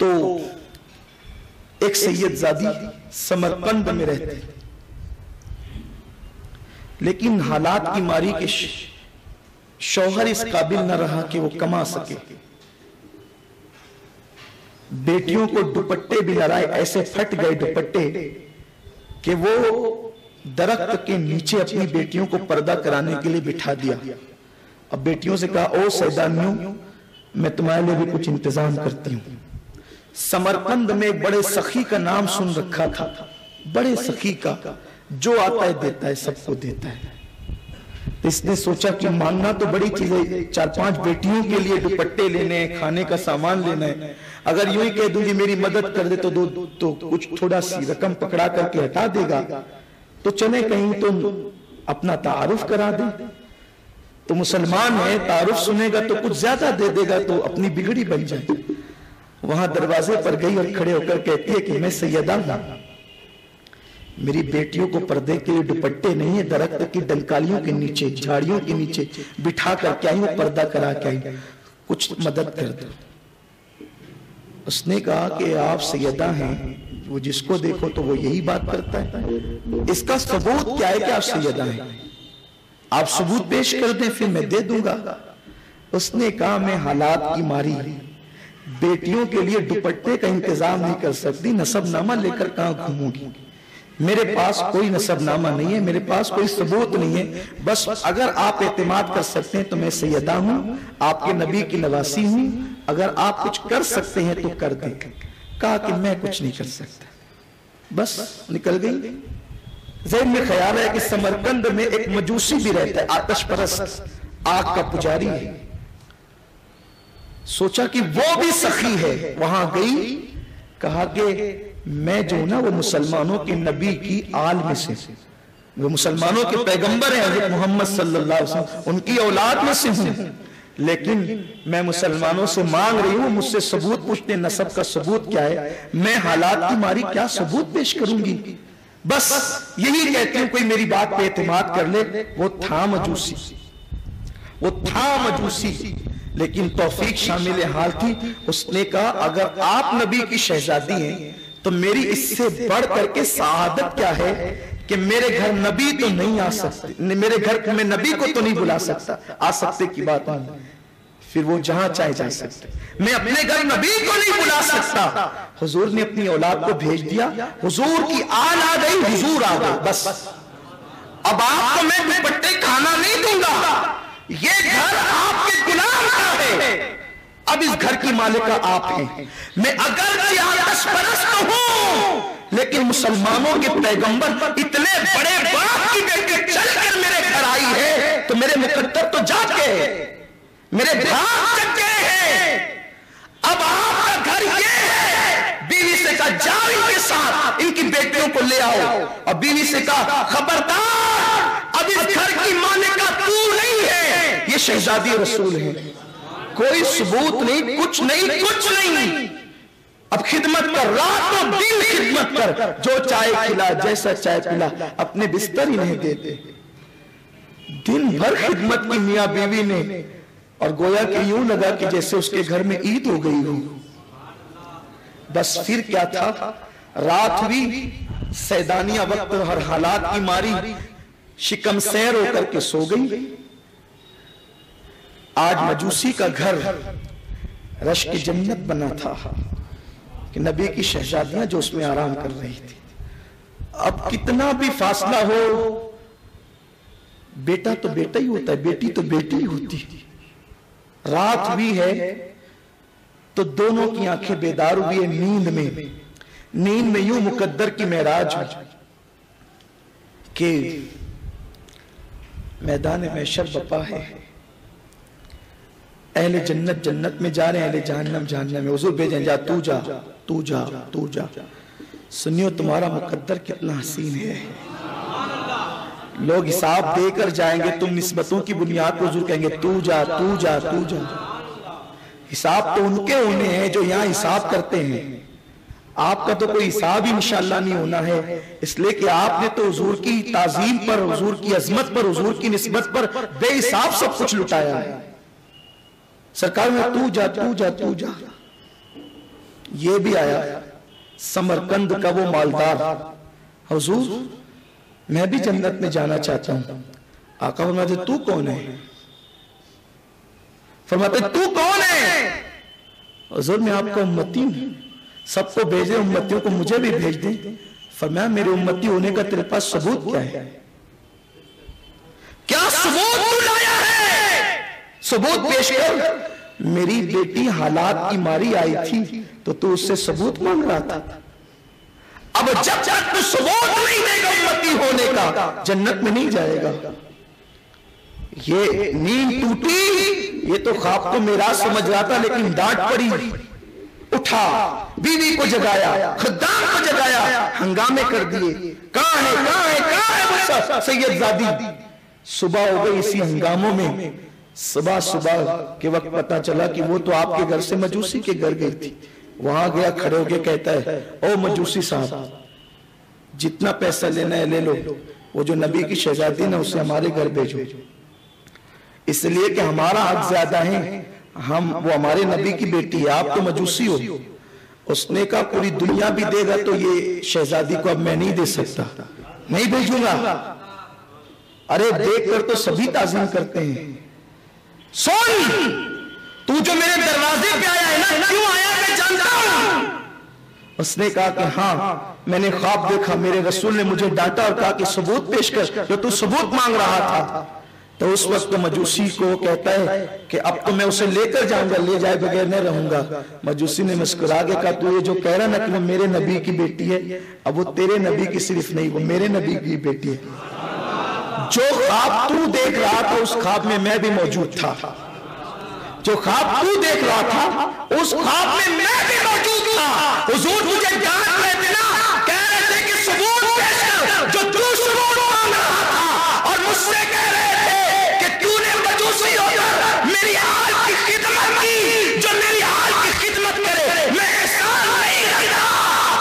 तो एक सैयदजादी समरकंद में रहती, लेकिन हालात की मारी के शौहर इस काबिल न रहा कि वो कमा सके। बेटियों को दुपट्टे भी लड़ाए, ऐसे फट गए दुपट्टे कि वो दरख्त के नीचे अपनी बेटियों को पर्दा कराने के लिए बिठा दिया। अब बेटियों से कहा, ओ सैदानियों, मैं तुम्हारे लिए भी कुछ इंतजाम करती हूं। समरकंद में एक बड़े सखी का नाम सुन रखा था, बड़े सखी का, जो आता है देता है, सबको देता है। इसने सोचा कि मांगना तो बड़ी चीज है, 4-5 बेटियों के लिए दुपट्टे लेने हैं, खाने का सामान लेना है। अगर यूं ही कह दूंगी मेरी मदद कर दे तो कुछ थोड़ा सी रकम पकड़ा करके हटा देगा, तो चले कहीं तो अपना तारुफ करा दे, तो मुसलमान है, तारुफ सुनेगा तो कुछ ज्यादा दे देगा, तो अपनी बिगड़ी बन जाए। वहां दरवाजे पर गई और खड़े होकर कहती है कि मैं सैयदा हूं, मेरी बेटियों को पर्दे के लिए दुपट्टे नहीं है, दरख्त की डंकालियों के नीचे, झाड़ियों के नीचे बिठा करके आई, वो पर्दा करा के आई, कुछ मदद कर दो। उसने कहा कि आप सैयदा हैं, वो जिसको देखो तो वो यही बात करता है, इसका सबूत क्या है कि आप सैयदा हैं? आप सबूत पेश कर दें, फिर मैं दे दूंगा। उसने कहा, मैं हालात की मारी बेटियों के लिए दुपट्टे का इंतजाम नहीं कर सकती, नसबनामा लेकर कहां घूमूंगी, मेरे पास कोई नसबनामा नहीं है, मेरे पास कोई सबूत नहीं है, बस अगर आप एतमाद कर सकते हैं तो मैं सैयदा हूं, आपके नबी की नवासी हूं, अगर आप कुछ कर सकते हैं तो कर दें। कहा कि मैं कुछ नहीं कर सकता, बस निकल गई। ज़हन में ख्याल है कि समरकंद में एक मजूसी भी रहता है, आतिश परस्त, आग का पुजारी है। सोचा कि वो भी सखी है, वहां गई, कहा कि मैं जो ना वो मुसलमानों के नबी की आल में से, वो मुसलमानों के पैगंबर हैं हज़रत मोहम्मद सल्लल्लाहु अलैहि वसल्लम, उनकी औलाद में से हूं, लेकिन मैं मुसलमानों से मांग रही हूं, मुझसे सबूत पूछते, नसब का सबूत क्या है, मैं हालात की मारी क्या सबूत पेश करूंगी, बस यही कहती हूं, कोई मेरी बात पे एतमाद कर ले। वो था मजूसी, वो था मजूसी, लेकिन तौफीक शामिल हाल थी। उसने कहा, अगर आप नबी की शहजादी हैं तो मेरी इससे बढ़ करके शहादत क्या है कि मेरे घर नबी तो नहीं आ सकते, मेरे घर में नबी को तो नहीं बुला सकता, आ सकते की बात नहीं, फिर वो जहां चाहे जा सकते, मैं अपने घर नबी को नहीं बुला सकता। हुजूर ने अपनी औलाद को भेज दिया, हुजूर की आल आ गई, हुजूर आ गए, बस अब आपको मैं दुपट्टे खाना नहीं दूंगा, ये घर आपके गुलाम का है, अब इस घर की मालिका आप हैं। मैं अगर आतिश परस्त हूं, लेकिन मुसलमानों के पैगंबर इतने बड़े बाप की बेटी चलकर मेरे घर आई है, तो मेरे मुकद्दर तो जाके मेरे भाग चके हैं। अब आपका घर ये है, बीवी से कहा जाओ इनके साथ, इनकी बेटियों को ले आओ, और बीवी से कहा खबरदार, अब इस घर की मालिका तू नहीं है, ये शहजादी रसूल है, कोई सबूत नहीं, कुछ नहीं, कुछ नहीं, अब खिदमत कर, रातों दिन खिदमत कर, जो चाय खिला, जैसा चाय पिला, अपने बिस्तर ही नहीं देते, दिन भर खिदमत की मियां बीवी ने, और गोया कि यूं लगा कि जैसे उसके घर में ईद हो गई हो। बस फिर क्या था, रात हुई, सैदानिया वक्त हर हालात की मारी शिकम सैर होकर के सो गई। आज मजूसी का घर रश की जन्नत बना था कि नबी की शहजादियां जो उसमें आराम कर रही थी। अब कितना भी फासला हो, बेटा तो बेटा ही होता है, बेटी तो बेटी ही होती है। रात हुई है तो दोनों की आंखें बेदार हुई है, नींद में यूं मुकद्दर की मेराज के मैदान महशर बपा है, अहले जन्नत जन्नत में जा रहे हैं, अहले जहन्नम जहन्नम में, हुजूर भेजें, जा तू जा तू जा तू जा। सुनियो तुम्हारा मुकद्दर कितना हसीन है, लोग हिसाब देकर जाएंगे, तुम निस्बतों की बुनियाद पर हुजूर कहेंगे तू जा तू जा तू जा। हिसाब तो उनके होने हैं जो यहाँ हिसाब करते हैं, आपका तो कोई हिसाब ही इंशाअल्लाह नहीं होना है, इसलिए कि आपने तो हुजूर की ताजीम पर, हुजूर की अजमत पर, हुजूर की निस्बत पर बेहिसाब सब कुछ लुटाया है। सरकार में तू जा तू जा तू जा, ये भी आया समरकंद का वो मालदार, हुजूर मैं भी जन्नत में जाना चाहता हूं। आका फरमाते तू कौन है? फरमाते तू कौन है? हुजूर मैं आपका उम्मती हूं, सबको भेजे उम्मतियों को मुझे भी भेज दे। फरमाया मेरे उम्मती होने का तेरे पास सबूत क्या है? क्या सबूत तू लाया है? सबूत पेश कर। मेरी बेटी हालात की मारी आई थी तो तू उससे सबूत मांग रहा था। अब जब तक तू सबूत नहीं देगा उम्मती होने का, जन्नत में नहीं जाएगा। ये नींद टूटी, ये तो ख्वाब को मेरा समझ रहा था, लेकिन डांट पड़ी। उठा, बीवी को जगाया, खुद्दाम को जगाया, हंगामे कर दिए। कहां है, कहां है, कहां है सैयदजादी? सुबह हो गई इसी हंगामों में। सुबह के वक्त पता चला कि वो तो आपके घर से मजूसी के घर गई थी। वहां गया, खड़े होके कहता है ओ मजूसी साहब, जितना पैसा लेना है ले लो, वो जो नबी की शहजादी ना उसे हमारे घर भेजो, इसलिए कि हमारा हक ज्यादा है, वो हमारे नबी की बेटी है, आप तो मजूसी हो। उसने कहा पूरी दुनिया भी देगा तो ये शहजादी को अब मैं नहीं दे सकता, नहीं भेजूंगा। अरे देखकर तो सभी ताज़ीम करते हैं। सुन, तू जो मेरे दरवाजे पे आया है ना, क्यों आया मैं जानता हूं। उसने कहा कि हाँ मैंने ख्वाब देखा, मेरे रसूल ने मुझे डांटा और कहा कि सबूत पेश कर, जो तू सबूत मांग रहा था। तो उस वक्त तो मजूसी को कहता है कि अब तो मैं उसे लेकर जाऊंगा, ले जाए बगैर नहीं रहूंगा। मजूसी ने मुस्कुरा के कहा तू ये जो कह रहा ना कि वो मेरे नबी की बेटी है, अब वो तेरे नबी की सिर्फ नहीं, वो मेरे नबी की बेटी है। जो ख्वाब तू देख रहा था उस ख्वाब में मैं भी मौजूद था। जो ख्वाब तू देख रहा था उस ख्वाब में मैं भी मौजूद था। हुजूर मुझे डांट रहे थे ना, कह रहे थे कि सबूत पेश कर, जो तू सबूत मांग रहा था, और मुझसे कह रहे थे कि तूने मजूसी होकर मेरी हाल की खिदमत की। जो मेरी हाल की खिदमत करे मैं एहसान नहीं करता।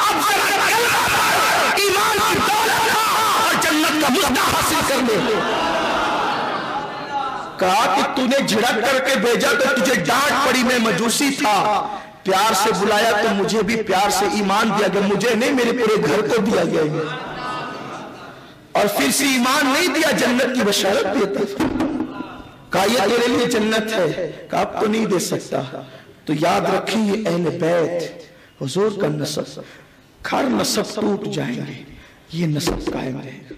अब जरा कलमा पढ़, ईमान की दौलत ला और जन्नत का मुद्दा हासिल कर ले। कहा कि तूने झिड़क करके भेजा तो तुझे डांट पड़ी, मैं मजूसी था। प्यार से बुलाया तो मुझे भी प्यार से ईमान दिया गया, मुझे नहीं मेरे पूरे घर को दिया गया। और फिर से ईमान नहीं दिया, जन्नत की बशारत देता। कहा ये तेरे लिए जन्नत है, कहा अब तो नहीं दे सकता। तो याद रखिए अहले बैत, हुजूर का नसब, खर नसब टूट जाएंगे, ये नसब कायम रहेगा।